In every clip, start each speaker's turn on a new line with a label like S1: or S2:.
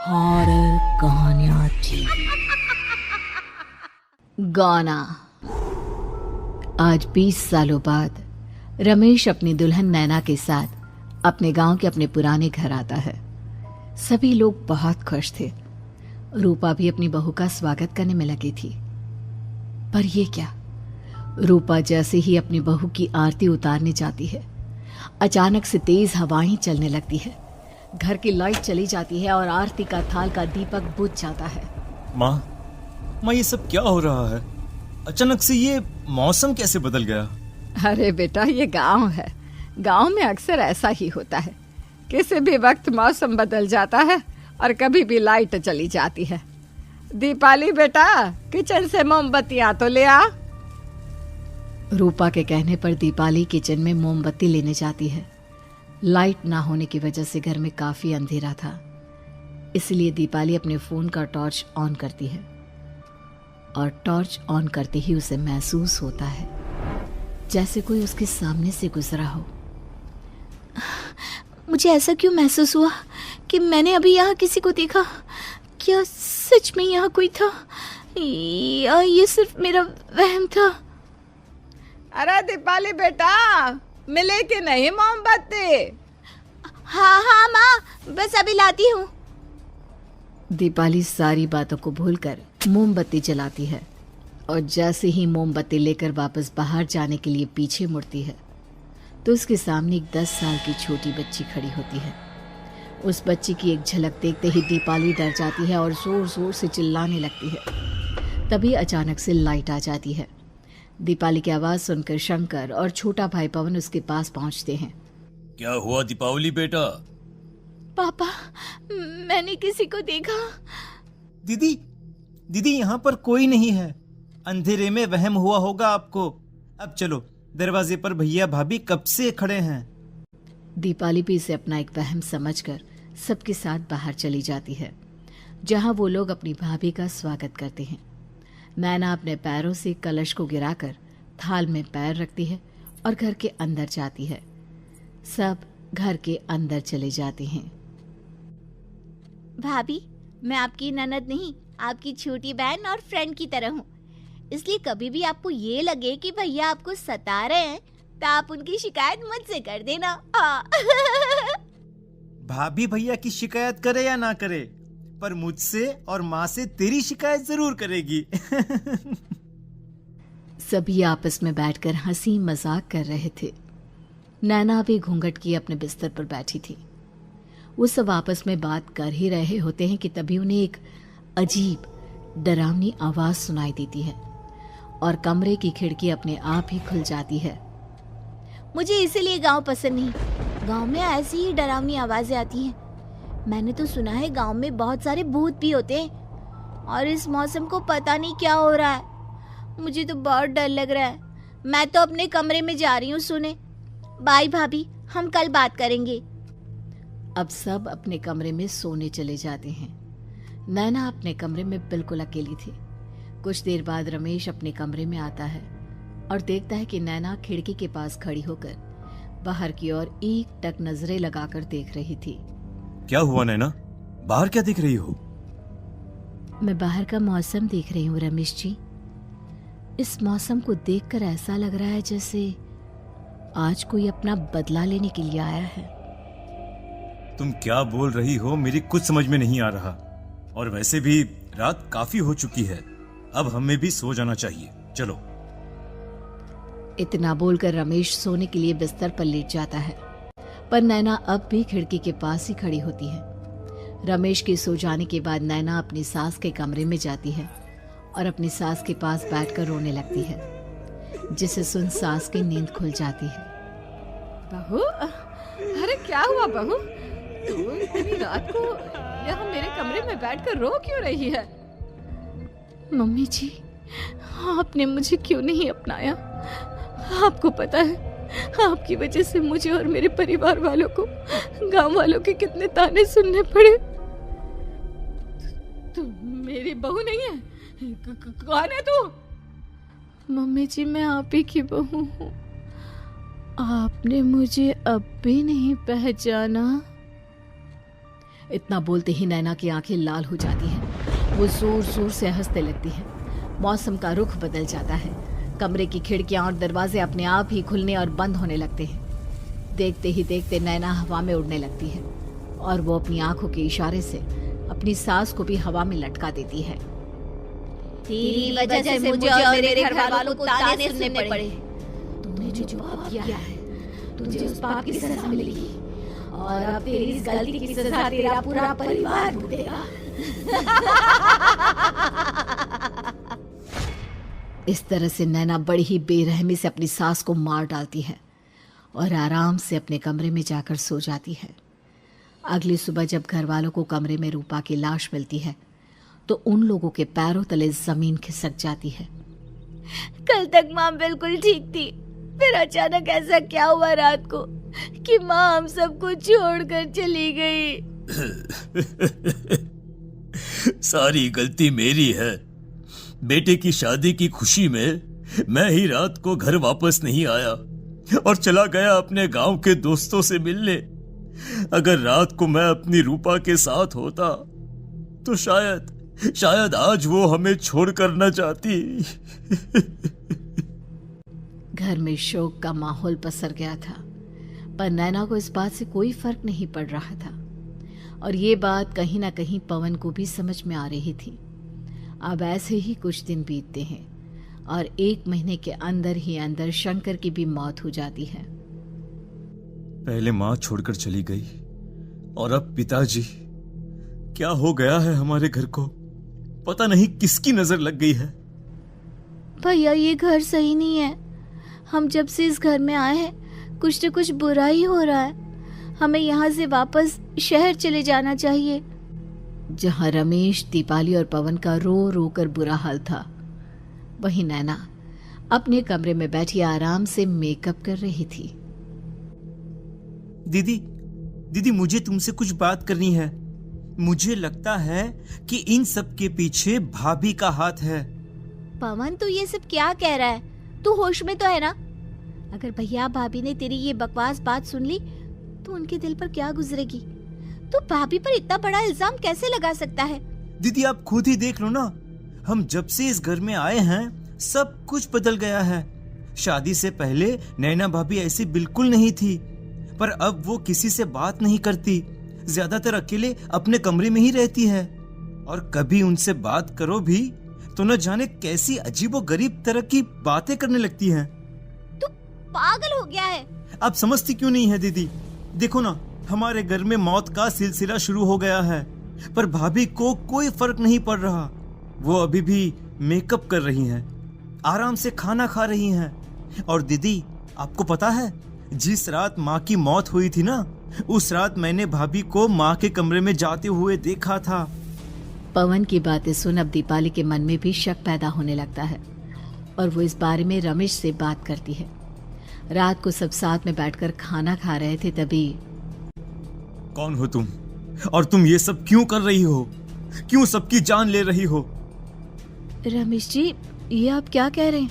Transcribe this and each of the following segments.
S1: Horror कहानियाँ थी। गाना। आज 20 सालों बाद रमेश अपनी दुल्हन नैना के साथ अपने गांव के अपने पुराने घर आता है। सभी लोग बहुत खुश थे। रूपा भी अपनी बहू का स्वागत करने में लगी थी। पर ये क्या, रूपा जैसे ही अपनी बहू की आरती उतारने जाती है, अचानक से तेज हवाएं चलने लगती है। घर की लाइट चली जाती है और आरती का थाल का दीपक बुझ जाता है।
S2: माँ, ये सब क्या हो रहा है? अचानक से ये मौसम कैसे बदल गया?
S3: अरे बेटा, ये गांव है। गांव में अक्सर ऐसा ही होता है। किसी भी वक्त मौसम बदल जाता है और कभी भी लाइट चली जाती है। दीपाली बेटा, किचन से मोमबत्तियां तो ले आ।
S1: रूपा के कहने पर दीपाली किचन में मोमबत्ती लेने जाती है। लाइट ना होने की वजह से घर में काफी अंधेरा था, इसलिए दीपाली अपने फोन का टॉर्च ऑन करती है और टॉर्च ऑन करते ही उसे महसूस होता है जैसे कोई उसके सामने से गुजरा हो।
S4: मुझे ऐसा क्यों महसूस हुआ कि मैंने अभी यहाँ किसी को देखा? क्या सच में यहाँ कोई था या ये सिर्फ मेरा वहम था?
S3: अरे दीपाली बेटा, मिले कि नहीं मोमबत्ती?
S4: हाँ माँ, बस अभी लाती हूँ।
S1: दीपाली सारी बातों को भूलकर मोमबत्ती जलाती है और जैसे ही मोमबत्ती लेकर वापस बाहर जाने के लिए पीछे मुड़ती है तो उसके सामने एक 10 साल की छोटी बच्ची खड़ी होती है। उस बच्ची की एक झलक देखते ही दीपाली डर जाती है और जोर जोर से चिल्लाने लगती है। तभी अचानक से लाइट आ जाती है। दीपाली की आवाज सुनकर शंकर और छोटा भाई पवन उसके पास पहुंचते हैं।
S2: क्या हुआ दीपावली बेटा?
S4: पापा, मैंने किसी को देखा।
S2: दीदी यहाँ पर कोई नहीं है। अंधेरे में वहम हुआ होगा आपको। अब चलो, दरवाजे पर भैया भाभी कब से खड़े हैं।
S1: दीपाली भी इसे अपना एक वहम समझकर सबके साथ बाहर चली जाती है, जहां वो लोग अपनी भाभी का स्वागत करते हैं। नैना अपने पैरों से कलश को गिराकर थाल में पैर रखती है और घर के अंदर जाती है। सब घर के अंदर चले जाते हैं।
S4: भाभी, मैं आपकी ननद नहीं, आपकी छोटी बहन और फ्रेंड की तरह हूँ। इसलिए कभी भी आपको ये लगे कि भैया आपको सता रहे हैं तो आप उनकी शिकायत मुझसे कर देना।
S2: भाभी भैया की शिकायत करे या ना करे, पर मुझसे और माँ से तेरी शिकायत जरूर करेगी।
S1: सभी आपस में बैठकर हंसी मजाक कर रहे थे। नैना भी घूंघट किए अपने बिस्तर पर बैठी थी। वो सब आपस में बात कर ही रहे होते हैं कि तभी उन्हें एक अजीब डरावनी आवाज सुनाई देती है और कमरे की खिड़की अपने आप ही खुल जाती है।
S4: मुझे इसीलिए गांव पसंद नहीं। गांव में ऐसी ही डरावनी आवाजें आती हैं। मैंने तो सुना है गांव में बहुत सारे भूत भी होते हैं और इस मौसम को पता नहीं क्या हो रहा है। मुझे तो बहुत डर लग रहा है। मैं तो अपने कमरे में जा रही हूँ सोने। बाय भाभी, हम कल बात करेंगे।
S1: अब सब अपने कमरे में सोने चले जाते हैं। नैना अपने कमरे में बिल्कुल अकेली थी। कुछ देर बाद रमेश अपने कमरे में आता है और देखता है कि नैना खिड़की के पास खड़ी होकर बाहर की ओर एक टक नजरें लगाकर देख रही थी।
S2: क्या हुआ नैना? बाहर क्या देख रही हो?
S1: मैं बाहर का मौसम देख रही हूँ रमेश जी। इस मौसम को देखकर ऐसा लग रहा है जैसे आज कोई अपना बदला लेने के लिए आया है।
S2: तुम क्या बोल रही हो? मेरी कुछ समझ में नहीं आ रहा। और वैसे भी रात काफी हो चुकी है, अब हमें भी सो जाना चाहिए। चलो।
S1: इतना बोलकर रमेश सोने के लिए बिस्तर पर लेट जाता है, पर नैना अब भी खिड़की के पास ही खड़ी होती है। रमेश के सो जाने के बाद नैना अपनी सास के कमरे में जाती है और अपनी सास के पास बैठकर रोने लगती है, जिसे सुन सास की नींद खुल जाती है।
S3: बहू, अरे क्या हुआ बहू? तू इतनी रात को यहाँ मेरे कमरे में बैठकर रो क्यों रही है?
S4: मम्मी जी, आपने मुझे क्यों नहीं अपनाया? आपको पता है, आपकी वजह से मुझे और मेरे परिवार वालों को गांव वालों के कितने ताने सुनने पड़े।
S3: तू मेरी बहू नहीं है? कौन है तू?
S4: मम्मी जी, मैं आप ही की बहू हूँ। आपने मुझे अब भी नहीं पहचाना?
S1: इतना बोलते ही नैना की आंखें लाल हो जाती हैं। वो जोर जोर से हंसने लगती है। मौसम का रुख बदल जाता है। कमरे की खिड़कियां और दरवाजे अपने आप ही खुलने और बंद होने लगते हैं। देखते ही देखते नैना हवा में उड़ने लगती है और वो अपनी आंखों के इशारे से अपनी सांस को भी हवा में लटका देती है।
S4: तेरी वजह से मुझे और मेरे घर वालों को ताने सुनने पड़े।
S1: तूने जो पाप किया है, तुझे उस पाप की सजा मिलेगी और अब तेरी इस गलती की सजा तेरा पूरा परिवार भुगतेगा। इस तरह से नैना बड़ी ही बेरहमी से अपनी सास को मार डालती है और आराम से अपने कमरे में जाकर सो जाती है। अगली सुबह जब घर वालों को कमरे में रूपा की लाश मिलती है तो उन लोगों के पैरों तले जमीन खिसक जाती है।
S4: कल तक माँ बिल्कुल ठीक थी, फिर अचानक ऐसा क्या हुआ रात को कि माँ हम सबको छोड़कर चली गई।
S2: सारी गलती मेरी है। बेटे की शादी की खुशी में मैं ही रात को घर वापस नहीं आया और चला गया अपने गांव के दोस्तों से मिलने। अगर रात को मैं अपनी रूपा के साथ होता तो शायद आज वो हमें छोड़कर न जाती।
S1: घर में शोक का माहौल पसर गया था, पर नैना को इस बात से कोई फर्क नहीं पड़ रहा था और ये बात कहीं ना कहीं पवन को भी समझ में आ रही थी। अब ऐसे ही कुछ दिन बीतते हैं और 1 महीने के अंदर ही अंदर शंकर की भी मौत हो जाती है।
S2: पहले माँ छोड़कर चली गई और अब पिताजी। क्या हो गया है हमारे घर को? पता नहीं किसकी नजर लग गई है।
S4: भैया ये घर सही नहीं है। हम जब से इस घर में आए हैं कुछ न कुछ बुरा ही हो रहा है। हमें यहाँ से वापस शहर चले जाना चाहिए।
S1: जहाँ रमेश, दीपाली और पवन का रो रो कर बुरा हाल था, वहीं नैना अपने कमरे में बैठी आराम से मेकअप कर रही थी।
S2: दीदी मुझे तुमसे कुछ बात करनी है। मुझे लगता है कि इन सब के पीछे भाभी का हाथ है।
S4: पवन तू ये सब क्या कह रहा है? तू होश में तो है ना? अगर भैया भाभी ने तेरी ये बकवास बात सुन ली तो उनके दिल पर क्या गुजरेगी? तू भाभी पर इतना बड़ा इल्जाम कैसे लगा सकता है?
S2: दीदी आप खुद ही देख लो ना। हम जब से इस घर में आए हैं सब कुछ बदल गया है। शादी से पहले नैना भाभी ऐसी बिल्कुल नहीं थी, पर अब वो किसी से बात नहीं करती। ज्यादातर अकेले अपने कमरे में ही रहती है और कभी उनसे बात करो भी तो न जाने कैसी अजीबोगरीब तरह की बातें करने लगती हैं।
S4: तू पागल हो गया है।
S2: आप समझती क्यों नहीं है दीदी? देखो ना, हमारे घर में मौत का सिलसिला शुरू हो गया है, पर भाभी को कोई फर्क नहीं पड़ रहा। वो अभी भी मेकअप कर रही हैं, आराम से खाना खा रही हैं। और दीदी आपको पता है, जिस रात माँ की मौत हुई थी ना, उस रात मैंने भाभी को माँ के कमरे में जाते हुए देखा था।
S1: पवन की बातें सुन अब दीपाली के मन में भी शक पैदा होने लगता है और वो इस बारे में रमेश से बात करती है। रात को सब साथ में बैठकर खाना खा रहे थे, तभी
S2: कौन हो तुम और तुम ये सब क्यों कर रही हो? क्यों सबकी जान ले रही हो?
S4: रमेश जी, ये आप क्या कह रहे हैं?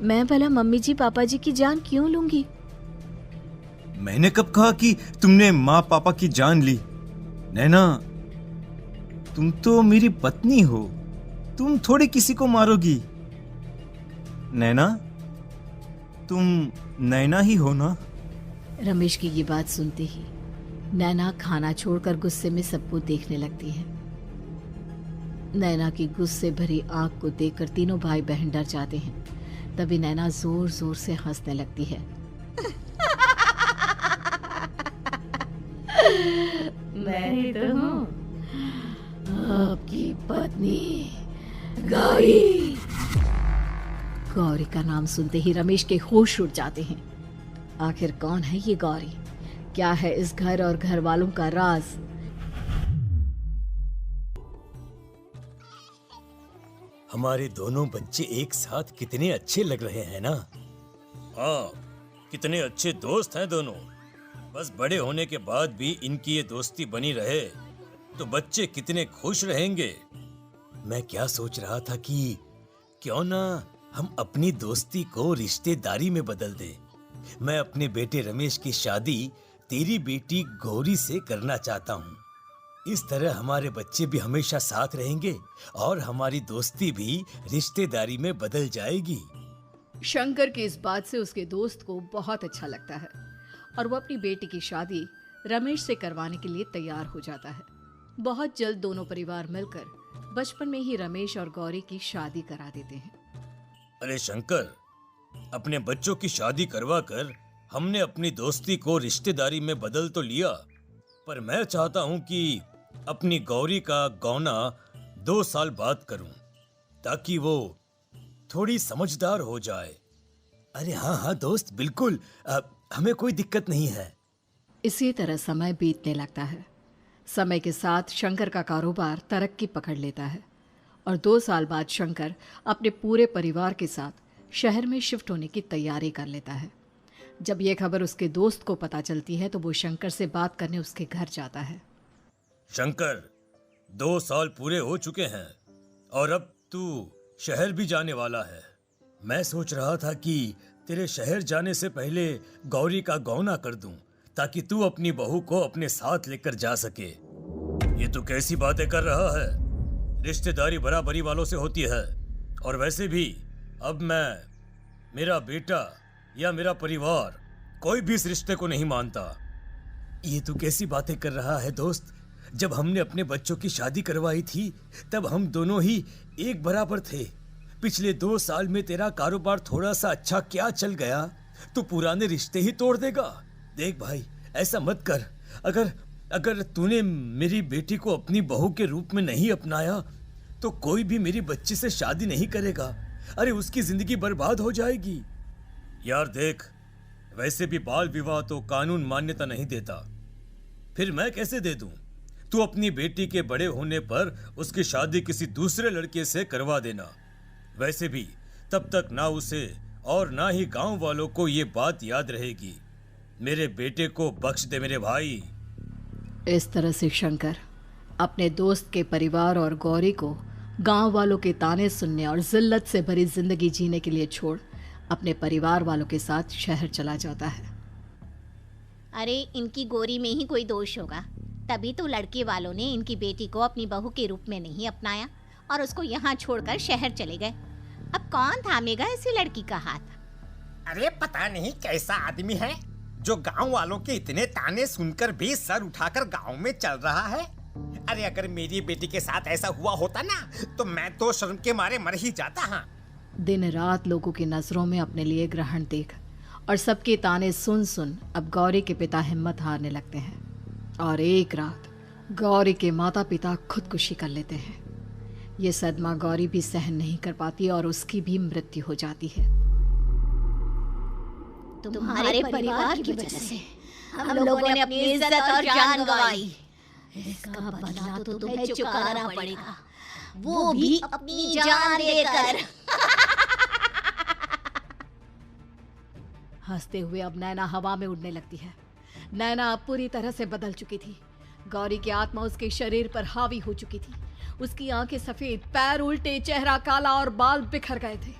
S4: मैं भला मम्मी जी पापा जी की जान क्यों लूंगी?
S2: मैंने कब कहा कि तुमने माँ पापा की जान ली? नैना, तुम तो मेरी पत्नी हो, तुम थोड़ी किसी को मारोगी। नैना, तुम नैना ही हो ना?
S1: रमेश की ये बात सुनते ही नैना खाना छोड़कर गुस्से में सबको देखने लगती है। नैना की गुस्से भरी आंख को देखकर तीनों भाई बहन डर जाते हैं। तभी नैना जोर जोर से हंसने लगती है। मैं तो हूँ आपकी पत्नी गौरी। गौरी का नाम सुनते ही रमेश के होश उड़ जाते हैं। आखिर कौन है ये गौरी? क्या है इस घर और घर वालों का राज?
S5: हमारे दोनों बच्चे एक साथ कितने अच्छे लग रहे हैं ना?
S2: हाँ, कितने अच्छे दोस्त हैं दोनों। बस बड़े होने के बाद भी इनकी ये दोस्ती बनी रहे तो बच्चे कितने खुश रहेंगे।
S5: मैं क्या सोच रहा था कि क्यों ना हम अपनी दोस्ती को रिश्तेदारी में बदल दें। मैं अपने बेटे रमेश की शादी तेरी बेटी गौरी से करना चाहता हूँ। इस तरह हमारे बच्चे भी हमेशा साथ रहेंगे और हमारी दोस्ती भी रिश्तेदारी में बदल जाएगी।
S1: शंकर की इस बात से उसके दोस्त को बहुत अच्छा लगता है और वो अपनी बेटी की शादी रमेश से करवाने के लिए तैयार हो जाता है। बहुत जल्द दोनों परिवार मिलकर बचपन में ही रमेश और गौरी की शादी करा देते हैं।
S5: अरे शंकर, अपने बच्चों की शादी करवा कर हमने अपनी दोस्ती को रिश्तेदारी में बदल तो लिया, पर मैं चाहता हूं कि अपनी गौरी का गौना 2 साल बाद करूं, ताकि वो थोड़ी समझदार हो जाए। अरे हाँ दोस्त, बिल्कुल, हमें कोई दिक्कत नहीं है।
S1: इसी तरह समय बीतने लगता है। समय के साथ शंकर का कारोबार तरक्की पकड़ लेता है और 2 साल बाद शंकर अपने पूरे परिवार के साथ शहर में शिफ्ट होने की तैयारी कर लेता है। जब यह खबर उसके दोस्त को पता चलती है तो वो शंकर से बात करने उसके घर जाता है।
S5: शंकर, 2 साल पूरे हो चुके हैं और अब तू शहर भी जाने वाला है। मैं सोच रहा था कि तेरे शहर जाने से पहले गौरी का गौना कर दूं, ताकि तू अपनी बहू को अपने साथ लेकर जा सके। ये तू कैसी बातें कर रहा है? रिश्तेदारी बराबरी वालों से होती है, और वैसे भी अब मेरा बेटा या मेरा परिवार कोई भी इस रिश्ते को नहीं मानता। ये तू कैसी बातें कर रहा है दोस्त? जब हमने अपने बच्चों की शादी करवाई थी तब हम दोनों ही एक बराबर थे। पिछले 2 साल में तेरा कारोबार थोड़ा सा अच्छा क्या चल गया तो पुराने रिश्ते ही तोड़ देगा। देख भाई, ऐसा मत कर। अगर तूने मेरी बेटी को अपनी बहू के रूप में नहीं अपनाया तो कोई भी मेरी बच्ची से शादी नहीं करेगा। अरे उसकी जिंदगी बर्बाद हो जाएगी। यार देख, वैसे भी बाल विवाह तो कानून मान्यता नहीं देता, फिर मैं कैसे दे दूं? तू अपनी बेटी के बड़े होने पर उसकी शादी किसी दूसरे लड़के से करवा देना। वैसे भी तब तक ना उसे और ना ही गांव वालों को ये बात याद रहेगी। मेरे बेटे को बख्श दे मेरे भाई।
S1: इस तरह से शंकर अपने दोस्त के परिवार और गौरी को गांव वालों के ताने सुनने और जिल्लत से भरी जिंदगी जीने के लिए छोड़ अपने परिवार वालों के साथ शहर चला जाता है।
S4: अरे इनकी गोरी में ही कोई दोष होगा, तभी तो लड़के वालों ने इनकी बेटी को अपनी बहू के रूप में नहीं अपनाया और उसको यहाँ छोड़कर शहर चले गए। अब कौन थामेगा ऐसी लड़की का हाथ?
S6: अरे पता नहीं कैसा आदमी है जो गांव वालों के इतने ताने सुनकर भी सर उठाकर गांव में चल रहा है। अरे अगर मेरी बेटी के साथ ऐसा हुआ होता ना तो मैं तो शर्म के मारे मर ही जाता। हाँ,
S1: दिन रात लोगों की नजरों में अपने लिए ग्रहण देख और सबके ताने सुन सुन अब गौरी के पिता हिम्मत हारने लगते हैं और एक रात गौरी के माता पिता खुदकुशी कर लेते हैं। ये सदमा गौरी भी सहन नहीं कर पाती और उसकी भी मृत्यु हो जाती है।
S4: तुम्हारे परिवार की वजह से हम लोगों ने अपनी इज्जत और जान गंवाई। इसका बदला तो तुम्हें चुकाना पड़ेगा, वो भी अपनी जान देकर।
S1: हंसते हुए अब नैना हवा में उड़ने लगती है। नैना अब पूरी तरह से बदल चुकी थी। गौरी की आत्मा उसके शरीर पर हावी हो चुकी थी। उसकी आंखें सफेद, पैर उल्टे, चेहरा काला और बाल बिखर गए थे।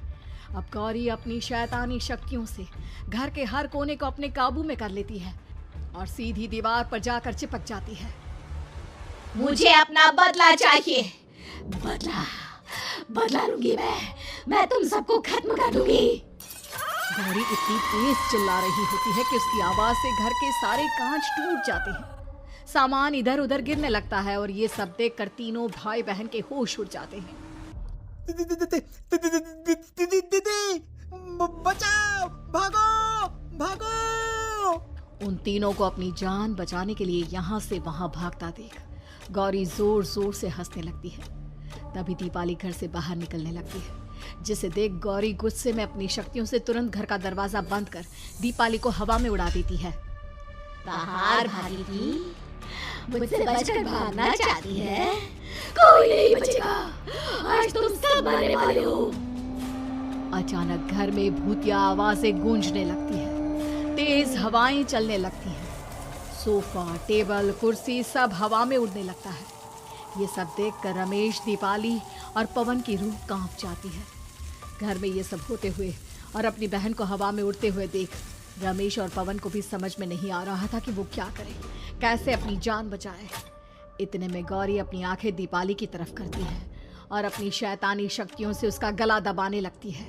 S1: अब गौरी अपनी शैतानी शक्तियों से घर के हर कोने को अपने काबू में कर लेती है और सीधी दीवार पर जाकर चिपक जाती है।
S4: मुझे अपना बदला चाहिए।
S1: बदला लूंगी मैं तुम सबको खत्म कर दूंगी। गौरी इतनी तेज चिल्ला रही होती है कि उसकी आवाज से घर के सारे कांच टूट जाते हैं। सामान इधर उधर गिरने लगता है और ये सब देखकर तीनों भाई बहन के होश उड़ जाते हैं।
S6: बचाओ, भागो भागो।
S1: उन तीनों को अपनी जान बचाने के लिए यहाँ से वहां भागता देख गौरी जोर जोर से हंसने लगती है। तभी दीपाली घर से बाहर निकलने लगती है, जिसे देख गौरी गुस्से में अपनी शक्तियों से तुरंत घर का दरवाजा बंद कर दीपाली को हवा में उड़ा देती है।
S4: बाहर भागी थी, मुझसे बचकर भागना चाहती है?
S1: कोई नहीं बचेगा, आज तुम सब मरने वाले हो। अचानक घर में भूतिया आवाजें गूंजने लगती है, तेज हवाएं चलने लगती हैं। सोफा, टेबल, कुर्सी सब हवा में उड़ने लगता है। ये सब देखकर रमेश, दीपाली और पवन की रूह कांप जाती है। घर में ये सब होते हुए और अपनी बहन को हवा में उड़ते हुए देख रमेश और पवन को भी समझ में नहीं आ रहा था कि वो क्या करे, कैसे अपनी जान बचाए। इतने में गौरी अपनी आंखें दीपाली की तरफ करती है और अपनी शैतानी शक्तियों से उसका गला दबाने लगती है।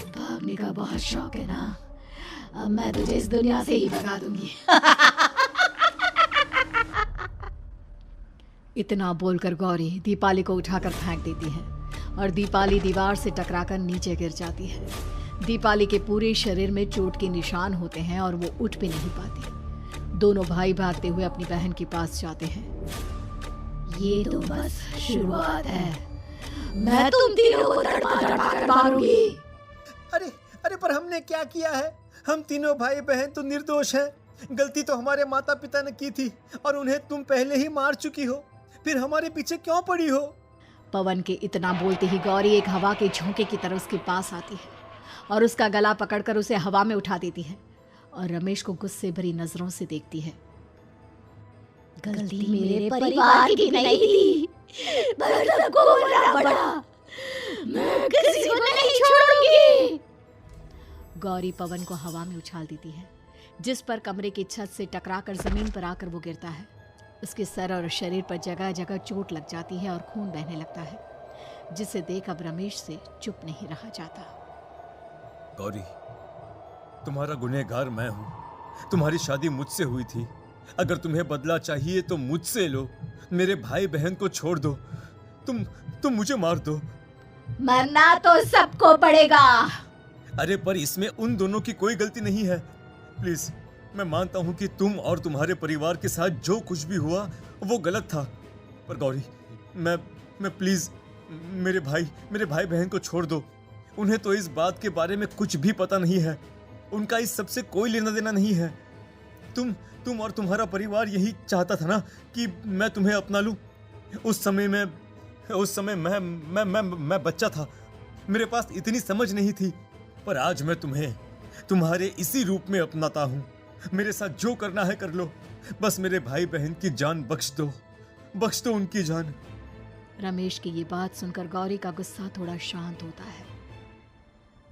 S1: भागने का बहुत शौक है ना? अब मैं तुझे इस दुनिया से ही भगा दूंगी। इतना बोलकर गौरी दीपाली को उठाकर फेंक देती है और दीपाली दीवार से टकराकर नीचे गिर जाती है। दीपाली के पूरे शरीर में चोट के निशान होते हैं और वो उठ भी नहीं पाती। दोनों भाई भागते हुए अपनी बहन के पास जाते हैं। ये तो बस शुरुआत है, मैं तुम तीनों को तड़पा कर मारूंगी।
S2: अरे अरे, पर हमने क्या किया है? हम तीनों भाई बहन तो निर्दोष हैं। गलती तो हमारे माता पिता ने की थी और उन्हें तुम पहले ही मार चुकी हो, फिर हमारे पीछे क्यों पड़ी हो?
S1: पवन के इतना बोलते ही गौरी एक हवा के झोंके की तरह उसके पास आती है और उसका गला पकड़कर उसे हवा में उठा देती है और रमेश को गुस्से भरी नजरों से देखती है।
S4: गलती मेरे परिवार की नहीं थी, पर सबको मरना पड़ा। मैं किसी को नहीं छोड़ूंगी।
S1: गौरी पवन को हवा में उछाल देती है, जिस पर कमरे की छत से टकराकर जमीन पर आकर वो गिरता है। उसके सर और शरीर पर जगह जगह चोट लग जाती है और खून बहने लगता है, जिसे देख अब रमेश से चुप नहीं रहा जाता।
S5: गौरी, तुम्हारा गुनहगार मैं हूँ। तुम्हारी शादी मुझसे हुई थी। अगर तुम्हें बदला चाहिए तो मुझसे लो। मेरे भाई बहन को छोड़ दो। तुम मुझे मार दो।
S4: मरना तो सबको पड़ेगा।
S5: अरे पर इसमें उन दोनों की कोई गलती नहीं है। प्लीज, मैं मानता हूँ कि तुम और तुम्हारे परिवार के साथ जो कुछ भी हुआ वो गलत था, पर गौरी, मैं प्लीज मेरे भाई बहन को छोड़ दो। उन्हें तो इस बात के बारे में कुछ भी पता नहीं है। उनका इस सबसे कोई लेना देना नहीं है। तुम और तुम्हारा परिवार यही चाहता था ना कि मैं तुम्हें अपना लूं। उस समय मैं बच्चा था। मेरे पास इतनी समझ नहीं थी, पर आज मैं तुम्हें तुम्हारे इसी रूप में अपनाता हूँ। मेरे साथ जो करना है कर लो, बस मेरे भाई बहन की जान बख्श दो उनकी जान।
S1: रमेश की ये बात सुनकर गौरी का गुस्सा थोड़ा शांत होता है।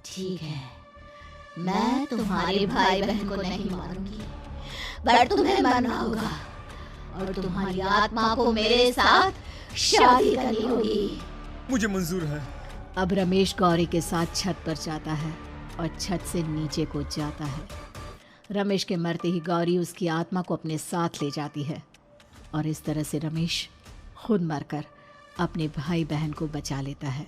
S4: ठीक है, मैं तुम्हारे भाई बहन को नहीं मारूंगी, पर तुम्हें मरना होगा और तुम्हारी आत्मा को मेरे साथ शादी करनी होगी।
S5: मुझे मंजूर है।
S1: अब रमेश गौरी के साथ छत पर जाता है और छत से नीचे को जाता है। रमेश के मरते ही गौरी उसकी आत्मा को अपने साथ ले जाती है और इस तरह से रमेश खुद मरकर अपने भाई बहन को बचा लेता है।